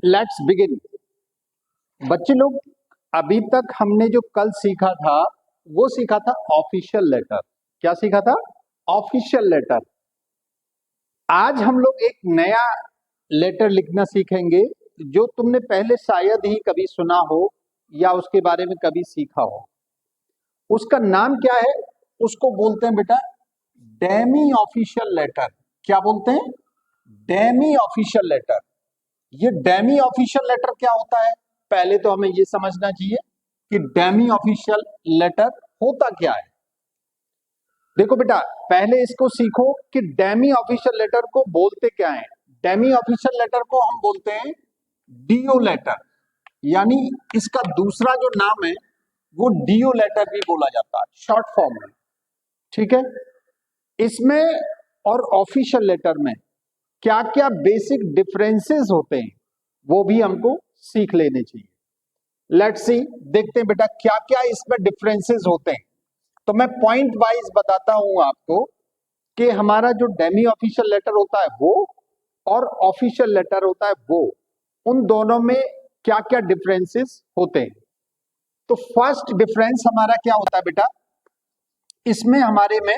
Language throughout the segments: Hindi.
Let's begin. बच्चे लोग, अभी तक हमने जो कल सीखा था वो सीखा था ऑफिशियल लेटर। क्या सीखा था? Official letter. आज हम लोग एक नया लेटर लिखना सीखेंगे जो तुमने पहले शायद ही कभी सुना हो या उसके बारे में कभी सीखा हो। उसका नाम क्या है? उसको बोलते हैं बेटा डेमी ऑफिशियल लेटर। क्या बोलते हैं? Demi official letter. ये डेमी ऑफिशियल लेटर क्या होता है? पहले तो हमें ये समझना चाहिए कि डेमी ऑफिशियल लेटर होता क्या है। देखो बेटा, पहले इसको सीखो कि डेमी ऑफिशियल लेटर को बोलते क्या है। डेमी ऑफिशियल लेटर को हम बोलते हैं डीओ लेटर, यानी इसका दूसरा जो नाम है वो डीओ लेटर भी बोला जाता है, शॉर्ट फॉर्म में। ठीक है, इसमें और ऑफिशियल लेटर में क्या क्या बेसिक डिफरेंसेस होते हैं वो भी हमको सीख लेने चाहिए। लेट्स सी, देखते हैं बेटा क्या क्या इसमें डिफरेंसेस होते हैं। तो मैं पॉइंट वाइज बताता हूं आपको कि हमारा जो डेमी ऑफिशियल लेटर होता है वो और ऑफिशियल लेटर होता है वो, उन दोनों में क्या क्या डिफरेंसेस होते हैं। तो फर्स्ट डिफरेंस हमारा क्या होता है बेटा? इसमें हमारे में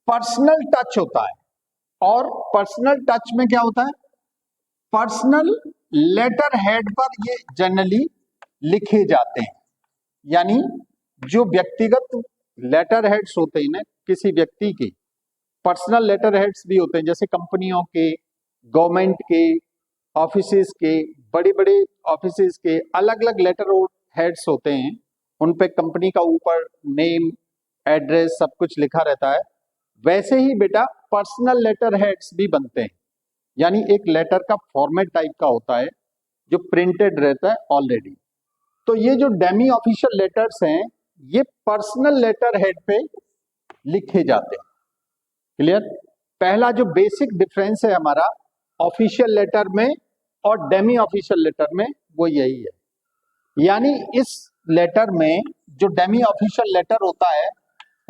पर्सनल टच होता है। और पर्सनल टच में क्या होता है? पर्सनल लेटर हेड पर ये जनरली लिखे जाते हैं, यानी जो व्यक्तिगत लेटर हेड्स होते हैं ना किसी व्यक्ति के, पर्सनल लेटर हेड्स भी होते हैं, जैसे कंपनियों के, गवर्नमेंट के, ऑफिसेस के, बड़े बड़े ऑफिसेस के अलग अलग लेटर हेड्स होते हैं। उन पे कंपनी का ऊपर नेम, एड्रेस सब कुछ लिखा रहता है। वैसे ही बेटा पर्सनल लेटर हेड्स भी बनते हैं, यानी एक लेटर का फॉर्मेट टाइप का होता है जो प्रिंटेड रहता है ऑलरेडी। तो ये जो डेमी ऑफिशियल लेटर्स हैं ये पर्सनल लेटर हेड पे लिखे जाते हैं। क्लियर? पहला जो बेसिक डिफरेंस है हमारा ऑफिशियल लेटर में और डेमी ऑफिशियल लेटर में वो यही है। यानी इस लेटर में जो डेमी ऑफिशियल लेटर होता है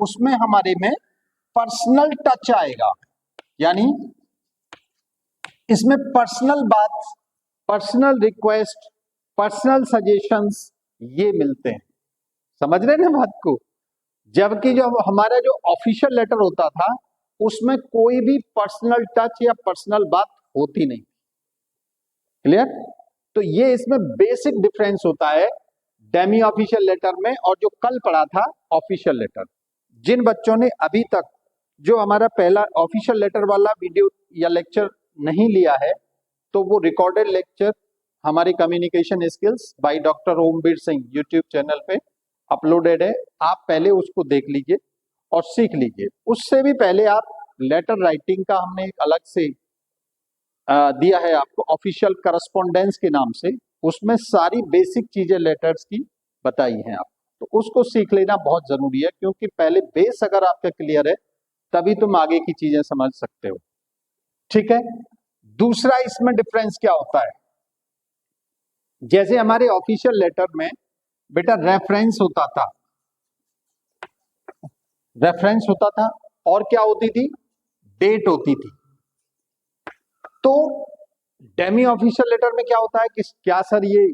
उसमें हमारे में पर्सनल टच आएगा, यानी इसमें पर्सनल बात, पर्सनल रिक्वेस्ट, पर्सनल सजेशंस ये मिलते हैं। समझ रहे हैं ना बात को? जबकि जो हमारा जो ऑफिशियल लेटर होता था उसमें कोई भी पर्सनल टच या पर्सनल बात होती नहीं। क्लियर? तो ये इसमें बेसिक डिफरेंस होता है डेमी ऑफिशियल लेटर में और जो कल पढ़ा था ऑफिशियल लेटर। जिन बच्चों ने अभी तक जो हमारा पहला ऑफिशियल लेटर वाला वीडियो या लेक्चर नहीं लिया है तो वो रिकॉर्डेड लेक्चर हमारी communication skills by doctor Omveer Singh YouTube channel पे अपलोडेड है। आप पहले उसको देख लीजिए और सीख लीजिए। उससे भी पहले आप लेटर राइटिंग का हमने एक अलग से दिया है आपको, ऑफिशियल करस्पॉन्डेंस के नाम से। उसमें सारी बेसिक चीजें लेटर्स की बताई हैं आप, तो उसको सीख लेना बहुत जरूरी है, क्योंकि पहले बेस अगर आपका क्लियर है तभी तुम आगे की चीजें समझ सकते हो। ठीक है? दूसरा इसमें डिफरेंस क्या होता है? जैसे हमारे ऑफिशियल लेटर में बेटा रेफरेंस होता था, रेफरेंस होता था और क्या होती थी? डेट होती थी। तो डेमी ऑफिशियल लेटर में क्या होता है कि क्या सर ये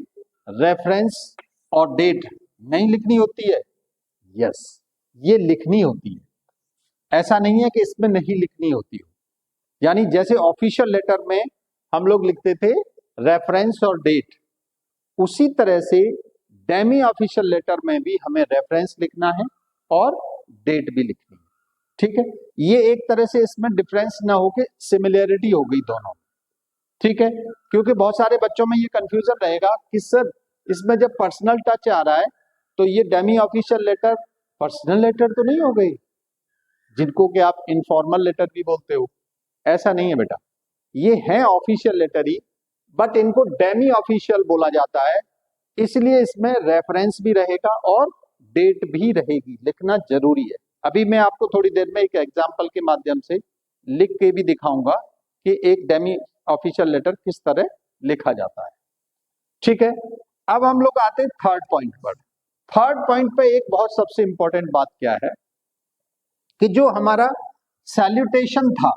रेफरेंस और डेट नहीं लिखनी होती है? यस, ये लिखनी होती है। ऐसा नहीं है कि इसमें नहीं लिखनी होती हो। यानी जैसे ऑफिशियल लेटर में हम लोग लिखते थे रेफरेंस और डेट, उसी तरह से डेमी ऑफिशियल लेटर में भी हमें रेफरेंस लिखना है और डेट भी लिखनी है। ठीक है? ये एक तरह से इसमें डिफरेंस ना हो के सिमिलरिटी हो गई दोनों। ठीक है? क्योंकि बहुत सारे बच्चों में ये कंफ्यूजन रहेगा कि सर इसमें जब पर्सनल टच आ रहा है तो ये demi official letter personal letter तो नहीं हो गई, जिनको कि आप इनफॉर्मल लेटर भी बोलते हो। ऐसा नहीं है बेटा, ये है ऑफिशियल लेटर ही, बट इनको डेमी ऑफिशियल बोला जाता है, इसलिए इसमें रेफरेंस भी रहेगा और डेट भी रहेगी। लिखना जरूरी है। अभी मैं आपको थोड़ी देर में एक एग्जांपल के माध्यम से लिख के भी दिखाऊंगा कि एक डेमी ऑफिशियल लेटर किस तरह लिखा जाता है। ठीक है? अब हम लोग आते हैं थर्ड पॉइंट पर। थर्ड पॉइंट पे एक बहुत सबसे इंपॉर्टेंट बात क्या है कि जो हमारा सैल्यूटेशन था,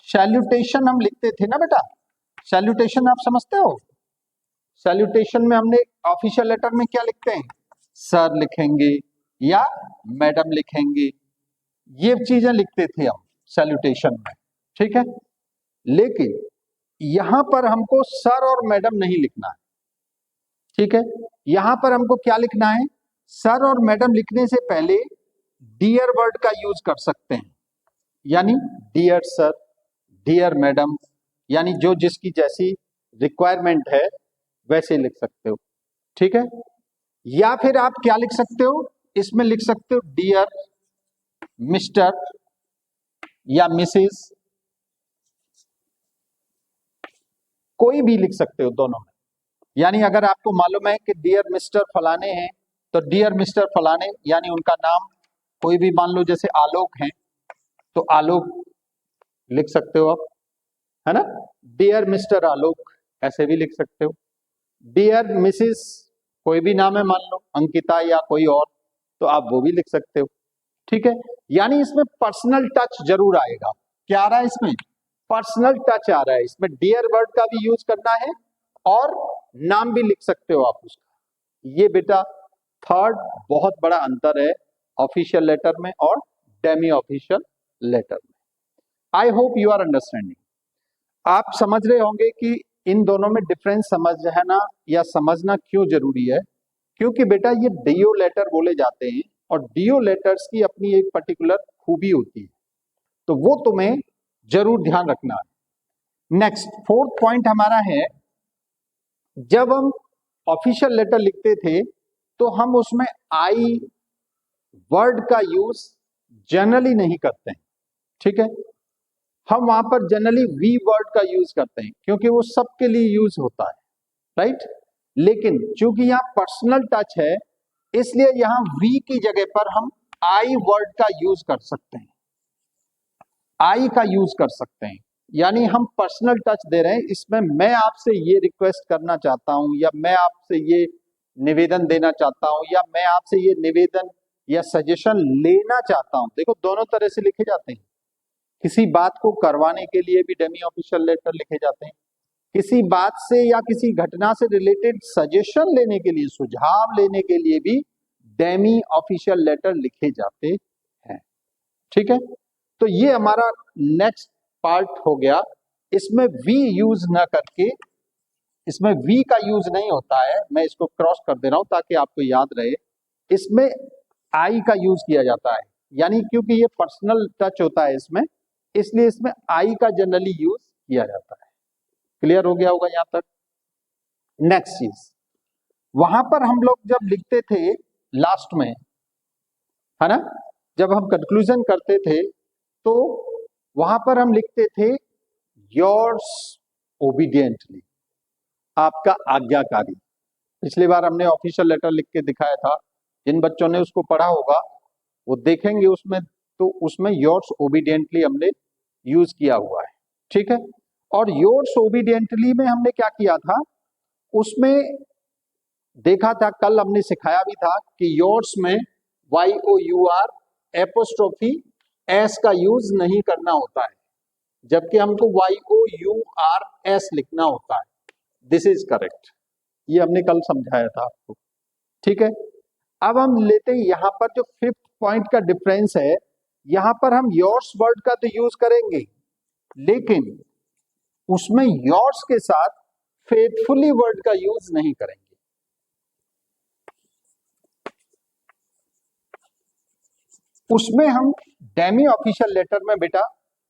सैल्यूटेशन हम लिखते थे ना बेटा, सैल्यूटेशन आप समझते हो? सैल्यूटेशन में हमने ऑफिशियल लेटर में क्या लिखते हैं, सर लिखेंगे या मैडम लिखेंगे, ये चीजें लिखते थे हम सैल्यूटेशन में, ठीक है। लेकिन यहां पर हमको सर और मैडम नहीं लिखना है, ठीक है। यहां पर हमको क्या लिखना है, सर और मैडम लिखने से पहले डियर वर्ड का यूज कर सकते हैं, यानी डियर सर, डियर मैडम, यानी जो जिसकी जैसी रिक्वायरमेंट है वैसे लिख सकते हो, ठीक है। या फिर आप क्या लिख सकते हो, इसमें लिख सकते हो डियर मिस्टर या मिसेस, कोई भी लिख सकते हो दोनों में। यानी अगर आपको मालूम है कि डियर मिस्टर फलाने हैं तो डियर मिस्टर फलाने, यानी उनका नाम कोई भी मान लो, जैसे आलोक हैं तो आलोक लिख सकते हो आप, है ना। डियर मिस्टर आलोक ऐसे भी लिख सकते हो। डियर मिसिस, कोई भी नाम है मान लो अंकिता या कोई और, तो आप वो भी लिख सकते हो, ठीक है। यानी इसमें पर्सनल टच जरूर आएगा। क्या आ रहा है इसमें, पर्सनल टच आ रहा है इसमें, डियर वर्ड का भी यूज करना है और नाम भी लिख सकते हो आप उसका। ये बेटा थर्ड बहुत बड़ा अंतर है ऑफिशियल लेटर में और डेमी ऑफिशियल लेटर में। I hope you are understanding. आप समझ रहे होंगे कि इन दोनों में डिफरेंस समझना या समझना क्यों जरूरी है, क्योंकि बेटा ये डीओ लेटर बोले जाते हैं और डीओ लेटर्स की अपनी एक पर्टिकुलर खूबी होती है, तो वो तुम्हें जरूर ध्यान रखना है। नेक्स्ट फोर्थ पॉइंट हमारा है, जब हम ऑफिशियल लेटर लिखते थे तो हम उसमें आई वर्ड का यूज जनरली नहीं करते हैं, ठीक है। हम वहां पर जनरली वी वर्ड का यूज करते हैं क्योंकि वो सबके लिए यूज होता है, राइट। लेकिन चूंकि यहाँ पर्सनल टच है इसलिए यहां वी की जगह पर हम आई वर्ड का यूज कर सकते हैं, आई का यूज कर सकते हैं। यानी हम पर्सनल टच दे रहे हैं इसमें, मैं आपसे ये रिक्वेस्ट करना चाहता हूं या मैं आपसे ये निवेदन देना चाहता हूं या मैं आपसे ये निवेदन या सजेशन लेना चाहता हूं। देखो दोनों तरह से लिखे जाते हैं, किसी बात को करवाने के लिए भी डेमी ऑफिशियल लेटर लिखे जाते हैं, किसी बात से या किसी घटना से रिलेटेड सजेशन लेने के लिए, सुझाव लेने के लिए भी डेमी ऑफिशियल लेटर लिखे जाते हैं, ठीक है। तो ये हमारा नेक्स्ट पार्ट हो गया। इसमें वी यूज ना करके, इसमें वी का यूज नहीं होता है, मैं इसको क्रॉस कर दे रहा हूं ताकि आपको याद रहे, इसमें आई का यूज किया जाता है। यानी क्योंकि ये पर्सनल टच होता है इसमें, इसलिए इसमें आई का जनरली यूज किया जाता है। क्लियर हो गया होगा यहां तक। नेक्स्ट चीज, वहां पर हम लोग जब लिखते थे लास्ट में, है ना, जब हम कंक्लूजन करते थे तो वहां पर हम लिखते थे योर्स ओबीडियंटली, आपका आज्ञाकारी। पिछली बार हमने ऑफिशियल लेटर लिख के दिखाया था, जिन बच्चों ने उसको पढ़ा होगा वो देखेंगे उसमें, तो उसमें योर्स ओबीडियंटली हमने यूज किया हुआ है, ठीक है। और योर्स ओबीडियंटली में हमने क्या किया था, उसमें देखा था, कल हमने सिखाया भी था कि योर्स में YOUR एपोस्ट्रोफी एस का यूज नहीं करना होता है, जबकि हमको YOURS लिखना होता है। दिस इज करेक्ट, ये हमने कल समझाया था आपको, ठीक है। अब हम लेते हैं यहां पर जो फिफ्थ पॉइंट का डिफरेंस है, यहां पर हम योर्स वर्ड का तो यूज करेंगे लेकिन उसमें योर्स के साथ फेथफुली वर्ड का यूज नहीं करेंगे। उसमें हम डेमी ऑफिशियल लेटर में बेटा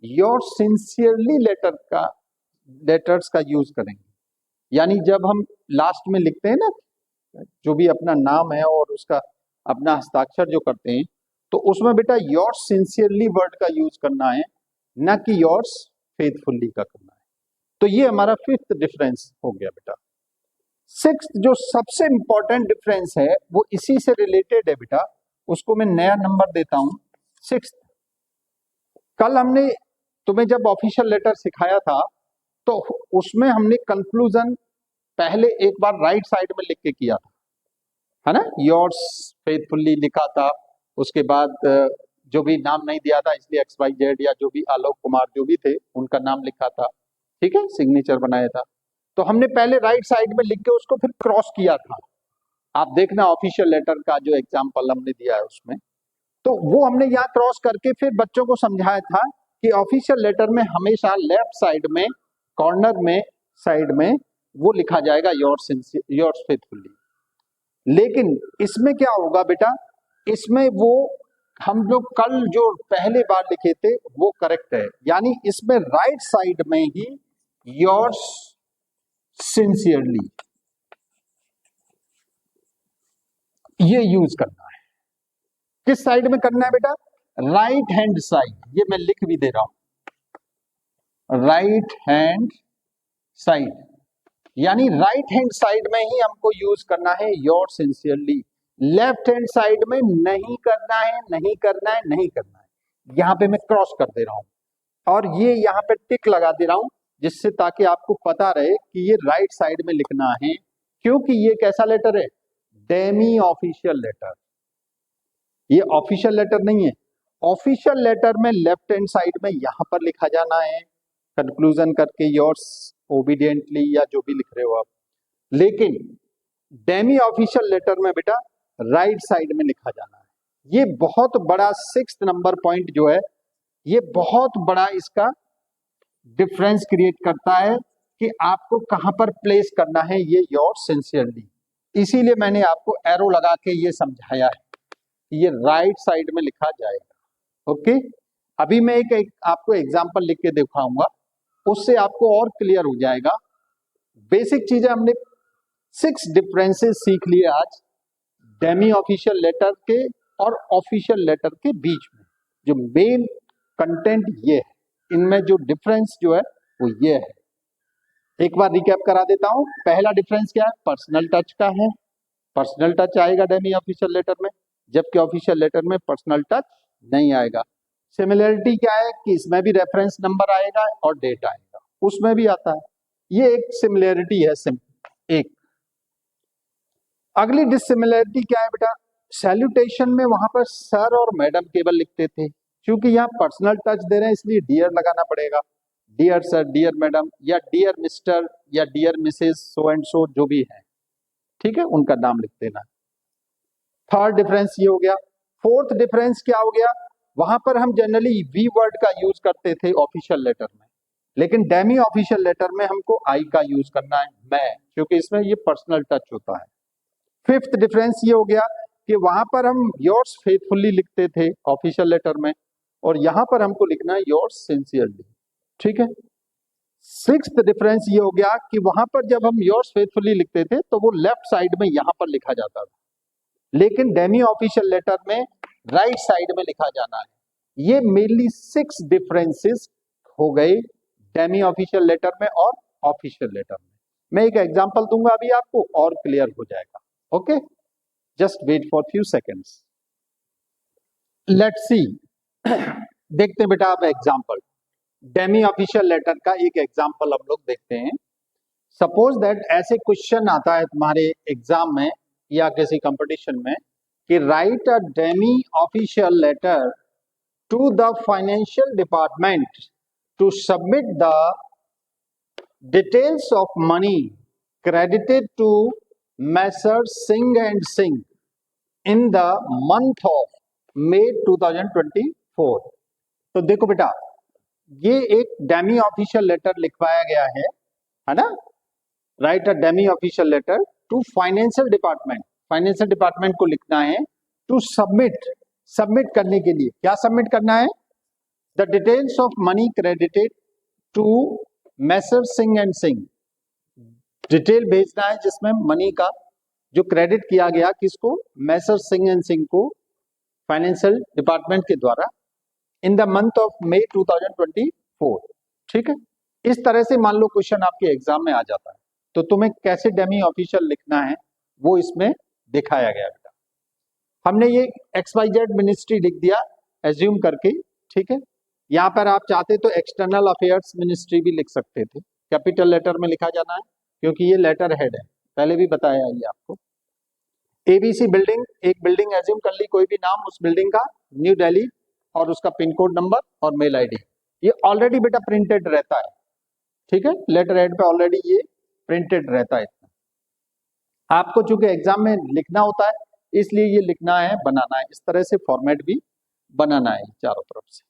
योर सिंसियरली लेटर्स का यूज करेंगे। यानी जब हम लास्ट में लिखते हैं ना, जो भी अपना नाम है और उसका अपना हस्ताक्षर जो करते हैं, तो उसमें बेटा योर सिंसियरली वर्ड का यूज करना है, ना कि योर्स फेथफुल्ली का करना है। तो ये हमारा फिफ्थ डिफरेंस हो गया बेटा। सिक्स्थ जो सबसे इंपॉर्टेंट डिफरेंस है वो इसी से रिलेटेड है बेटा, उसको मैं नया नंबर देता हूं सिक्स्थ। कल हमने तुम्हें जब ऑफिशियल लेटर सिखाया था तो उसमें हमने कंक्लूजन पहले एक बार राइट साइड में लिख के किया था, है ना, योर्स फेथफुल्ली लिखा था, उसके बाद जो भी नाम नहीं दिया था इसलिए XYZ या जो भी आलोक कुमार जो भी थे उनका नाम लिखा था, ठीक है, सिग्नेचर बनाया था। तो हमने पहले राइट साइड में लिख के उसको फिर क्रॉस किया था। आप देखना ऑफिशियल लेटर का जो एग्जाम्पल हमने दिया है उसमें, तो वो हमने यहाँ क्रॉस करके फिर बच्चों को समझाया था कि ऑफिशियल लेटर में हमेशा लेफ्ट साइड में कॉर्नर में साइड में वो लिखा जाएगा योर्स फेथफुली। लेकिन इसमें क्या होगा बेटा, इसमें वो हम लोग कल जो पहले बार लिखे थे वो करेक्ट है, यानी इसमें राइट साइड में ही योर्स सिंसियरली ये यूज करना है। किस साइड में करना है बेटा? Right hand side. ये मैं लिख भी दे रहा हूं, राइट हैंड साइड, यानी राइट हैंड साइड में ही हमको यूज करना है your sincerely. Left hand side में नहीं करना है, नहीं करना है, नहीं करना है। यहां पे मैं क्रॉस कर दे रहा हूं और ये यहां पे टिक लगा दे रहा हूं, जिससे ताकि आपको पता रहे कि ये राइट साइड में लिखना है, क्योंकि ये कैसा लेटर है? Demi official letter. ये ऑफिशियल लेटर नहीं है। ऑफिशियल लेटर में लेफ्ट हैंड साइड में यहां पर लिखा जाना है कंक्लूजन करके योर्स ओबीडियंटली या जो भी लिख रहे हो आप। लेकिन डेमी ऑफिशियल लेटर में बेटा राइट साइड में लिखा जाना है। ये बहुत बड़ा 6th नंबर पॉइंट जो है, ये बहुत बड़ा इसका डिफरेंस क्रिएट करता है कि आपको कहां पर प्लेस करना है ये योर्स सिंसियरली। इसीलिए मैंने आपको एरो लगा के ये समझाया है, ये राइट साइड में लिखा जाएगा। ओके, अभी मैं एक आपको एग्जांपल लिख के दिखाऊंगा, उससे आपको और क्लियर हो जाएगा। बेसिक चीजें हमने 6 डिफरेंसेस सीख लिए आज डेमी ऑफिशियल लेटर के और ऑफिशियल लेटर के बीच में। जो मेन कंटेंट ये है, इनमें जो डिफरेंस जो है वो ये है। एक बार रिकैप करा देता हूं। पहला डिफरेंस क्या है? पर्सनल टच का है। पर्सनल टच आएगा डेमी ऑफिशियल लेटर में, जबकि ऑफिशियल लेटर में पर्सनल टच नहीं आएगा। सिमिलरिटी क्या है कि इसमें भी रेफरेंस नंबर आएगा और डेट आएगा, उसमें भी आता है। ये एक सिमिलरिटी है एक। अगली डिसिमिलरिटी क्या है बेटा? सैल्यूटेशन में वहां पर सर और मैडम केवल लिखते थे, क्योंकि यहाँ पर्सनल टच दे रहे हैं इसलिए डियर लगाना पड़ेगा। डियर सर, डियर मैडम, या डियर मिस्टर या dear Mrs so and so जो भी है, ठीक है, उनका नाम लिख देना। थर्ड डिफरेंस ये हो गया। फोर्थ डिफरेंस क्या हो गया? वहां पर हम जनरली वी वर्ड का यूज करते थे ऑफिशियल लेटर में, लेकिन डेमी ऑफिशियल लेटर में हमको आई का यूज करना है, मैं, क्योंकि इसमें ये पर्सनल टच होता है। फिफ्थ डिफरेंस ये हो गया कि वहां पर हम योर्स फेथफुली लिखते थे ऑफिशियल लेटर में, और यहां पर हमको लिखना है योर्स सिंसियरली, ठीक है। सिक्स्थ डिफरेंस ये हो गया कि वहां पर जब हम योर्स फेथफुली लिखते थे तो वो लेफ्ट साइड में यहां पर लिखा जाता था, लेकिन डेमी ऑफिशियल लेटर में राइट साइड में लिखा जाना है। ये मेनली 6 डिफरेंसेस हो गए डेमी ऑफिशियल लेटर में और ऑफिशियल लेटर में। मैं एक एग्जांपल दूंगा अभी आपको और क्लियर हो जाएगा। Okay, just wait for few seconds. Let's see, देखते हैं बेटा अब एग्जांपल। डेमी ऑफिशियल लेटर का एक एग्जांपल हम लोग देखते हैं। सपोज दैट ऐसे क्वेश्चन आता है तुम्हारे एग्जाम में या किसी कंपटीशन में कि write a demi official letter to the financial department to submit the details of money credited to Messrs Singh and Singh in the month of May 2024। तो देखो बेटा, ये एक डेमी ऑफिशियल लेटर लिखवाया गया है ना। Write a demi official letter to financial department, financial department को लिखना है टू सबमिट, सबमिट करने के लिए क्या सबमिट करना है? The details of money credited to Messrs Singh and Singh, detail भेजना है जिसमें मनी का जो क्रेडिट किया गया किसको? मैसर सिंह एंड सिंह को फाइनेंशियल डिपार्टमेंट के द्वारा in the month of May 2024, ठीक है। इस तरह से मान लो क्वेश्चन आपके एग्जाम में आ जाता है, तो तुम्हें कैसे डेमी ऑफिशियल लिखना है वो इसमें दिखाया गया बेटा। हमने ये XYZ मिनिस्ट्री लिख दिया एज्यूम करके, ठीक है। यहाँ पर आप चाहते तो एक्सटर्नल अफेयर्स मिनिस्ट्री भी लिख सकते थे, कैपिटल लेटर में लिखा जाना है क्योंकि ये लेटर हेड है, पहले भी बताया ये आपको। ABC बिल्डिंग, एक बिल्डिंग एज्यूम कर ली, कोई भी नाम उस बिल्डिंग का, न्यू दिल्ली, और उसका पिन कोड नंबर और मेल आईडी, ये ऑलरेडी बेटा प्रिंटेड रहता है, ठीक है। लेटर हेड पे ऑलरेडी ये प्रिंटेड रहता है इतना। आपको चूंकि एग्जाम में लिखना होता है इसलिए ये लिखना है, बनाना है, इस तरह से फॉर्मेट भी बनाना है चारों तरफ से।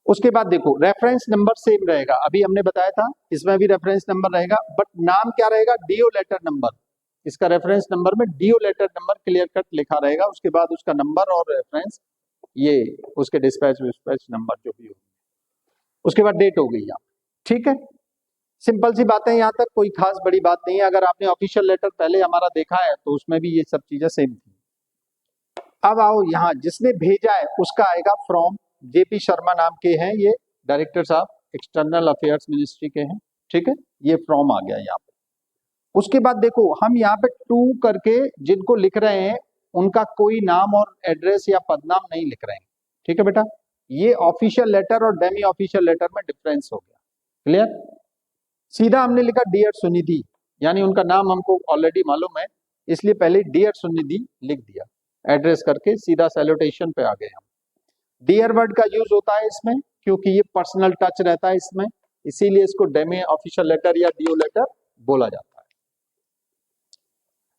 उसके बाद देखो रेफरेंस नंबर सेम रहेगा, अभी हमने बताया था इसमें भी रेफरेंस नंबर रहेगा, बट नाम क्या रहेगा, डीओ लेटर नंबर। इसका रेफरेंस नंबर में DO letter number clear cut लिखा रहेगा, उसके बाद उसका नंबर और रेफरेंस ये उसके डिस्पैच विस्पैच नंबर जो भी हो। उसके बाद डेट हो गई यहाँ, ठीक है। सिंपल सी बात है, यहाँ तक कोई खास बड़ी बात नहीं है। अगर आपने ऑफिशियल लेटर पहले हमारा देखा है तो उसमें भी ये सब चीजें सेम थी। अब आओ यहाँ जिसने भेजा है उसका आएगा फ्रॉम, जेपी शर्मा नाम के हैं ये डायरेक्टर साहब, एक्सटर्नल अफेयर्स मिनिस्ट्री के हैं, ठीक है। ये फ्रॉम आ गया यहाँ पे। उसके बाद देखो हम यहाँ पे टू करके जिनको लिख रहे हैं उनका कोई नाम और एड्रेस या पदनाम नहीं लिख रहे हैं, ठीक है बेटा। ये ऑफिशियल लेटर और डेमी ऑफिशियल लेटर में डिफरेंस हो गया, क्लियर। सीधा हमने लिखा डियर सुनिधि, यानी उनका नाम हमको ऑलरेडी मालूम है इसलिए पहले डियर सुनिधि लिख दिया, एड्रेस करके सीधा सैल्यूटेशन पे आ गए हम। डियर वर्ड का यूज होता है इसमें क्योंकि ये पर्सनल टच रहता है इसमें, इसीलिए इसको डेमी ऑफिशियल लेटर या डीओ लेटर बोला जाता है।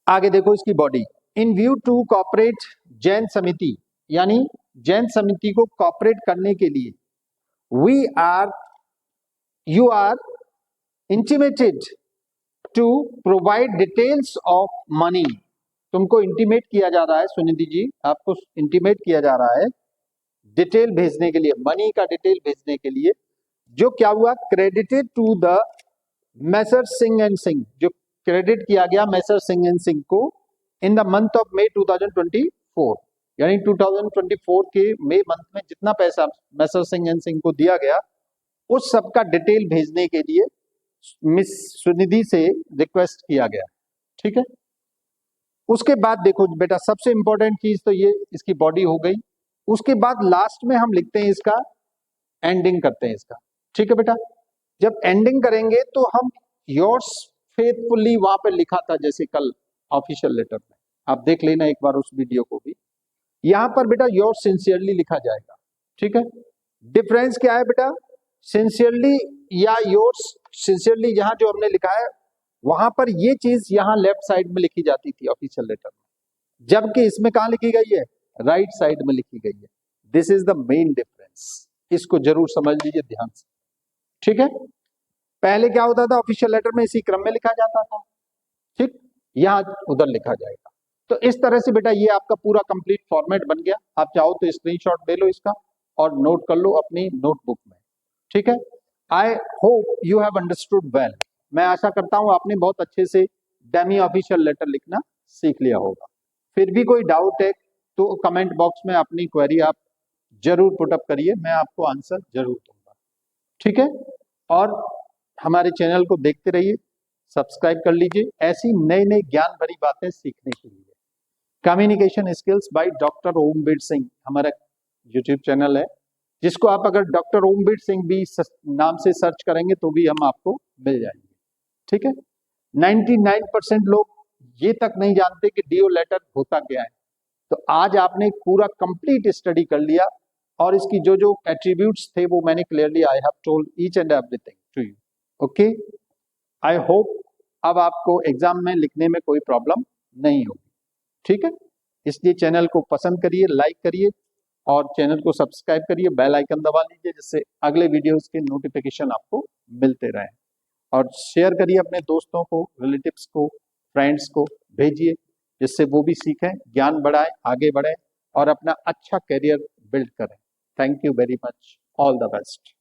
आगे देखो इसकी body, in view to cooperate Jain Samiti, यानी जैन समिति को कॉपरेट करने के लिए you are intimated to provide details of money. तुमको इंटीमेट किया जा रहा है सुनिधि जी, आपको इंटीमेट किया जा रहा है डिटेल भेजने के लिए, मनी का डिटेल भेजने के लिए, जो क्या हुआ credited to the Messrs Singh and Singh, जो क्रेडिट किया गया मैसर सिंह एंड सिंह को in the month of May 2024, यानी 2024 के मई मंथ में जितना पैसा मैसर सिंह एंड सिंह को दिया गया उस सब का डिटेल भेजने के लिए मिस सुनिधि से रिक्वेस्ट किया गया, ठीक है। उसके बाद देखो बेटा सबसे इंपॉर्टेंट चीज तो ये इसकी बॉडी हो गई। उसके बाद लास्ट में हम लिखते हैं इसका एंडिंग करते हैं इसका, ठीक है बेटा। जब एंडिंग करेंगे तो हम योर्स फेथफुली वहां पे लिखा था जैसे कल ऑफिशियल लेटर में, आप देख लेना एक बार उस वीडियो को भी। यहां पर बेटा योर्स सिंसियरली लिखा जाएगा, ठीक है। डिफरेंस क्या है बेटा, सिंसियरली या योर्स सिंसियरली जहां जो हमने लिखा है वहां पर ये चीज यहां लेफ्ट साइड में लिखी जाती थी ऑफिशियल लेटर में, जबकि इसमें कहां लिखी गई है, राइट साइड में लिखी गई है। This is the main difference, इसको जरूर समझ लीजिए ध्यान से, ठीक है। पहले क्या होता था ऑफिशियल लेटर में इसी क्रम में लिखा जाता था, ठीक, यहां उधर लिखा जाएगा। तो इस तरह से बेटा ये आपका पूरा कंप्लीट फॉर्मेट बन गया। आप चाहो तो स्क्रीनशॉट ले लो इसका और नोट कर लो अपनी नोटबुक में, ठीक है। आई hope you have understood well. मैं आशा करता हूं आपने बहुत अच्छे से डेमी ऑफिशियल लेटर लिखना सीख लिया होगा। फिर भी कोई डाउट है तो कमेंट बॉक्स में अपनी क्वेरी आप जरूर पुटअप करिए, मैं आपको आंसर जरूर दूंगा, ठीक है। और हमारे चैनल को देखते रहिए, सब्सक्राइब कर लीजिए ऐसी नई नई ज्ञान भरी बातें सीखने के लिए। Communication skills by doctor Omveer Singh हमारा यूट्यूब चैनल है, जिसको आप अगर डॉक्टर ओमवीर सिंह भी नाम से सर्च करेंगे तो भी हम आपको मिल जाएंगे, ठीक है। 99% लोग ये तक नहीं जानते कि डीओ लेटर होता क्या है, तो आज आपने पूरा कंप्लीट स्टडी कर लिया और इसकी जो जो एट्रीब्यूट्स थे वो मैंने clearly I have told each and everything to you, okay. I hope अब आपको एग्जाम में लिखने में कोई प्रॉब्लम नहीं होगी, ठीक है। इसलिए चैनल को पसंद करिए, लाइक करिए और चैनल को सब्सक्राइब करिए, बेल आइकन दबा लीजिए जिससे अगले वीडियोस के नोटिफिकेशन आपको मिलते रहें। और शेयर करिए अपने दोस्तों को, रिलेटिव्स को, फ्रेंड्स को भेजिए जिससे वो भी सीखें, ज्ञान बढ़ाएं, आगे बढ़ें और अपना अच्छा करियर बिल्ड करें। Thank you very much, all the best.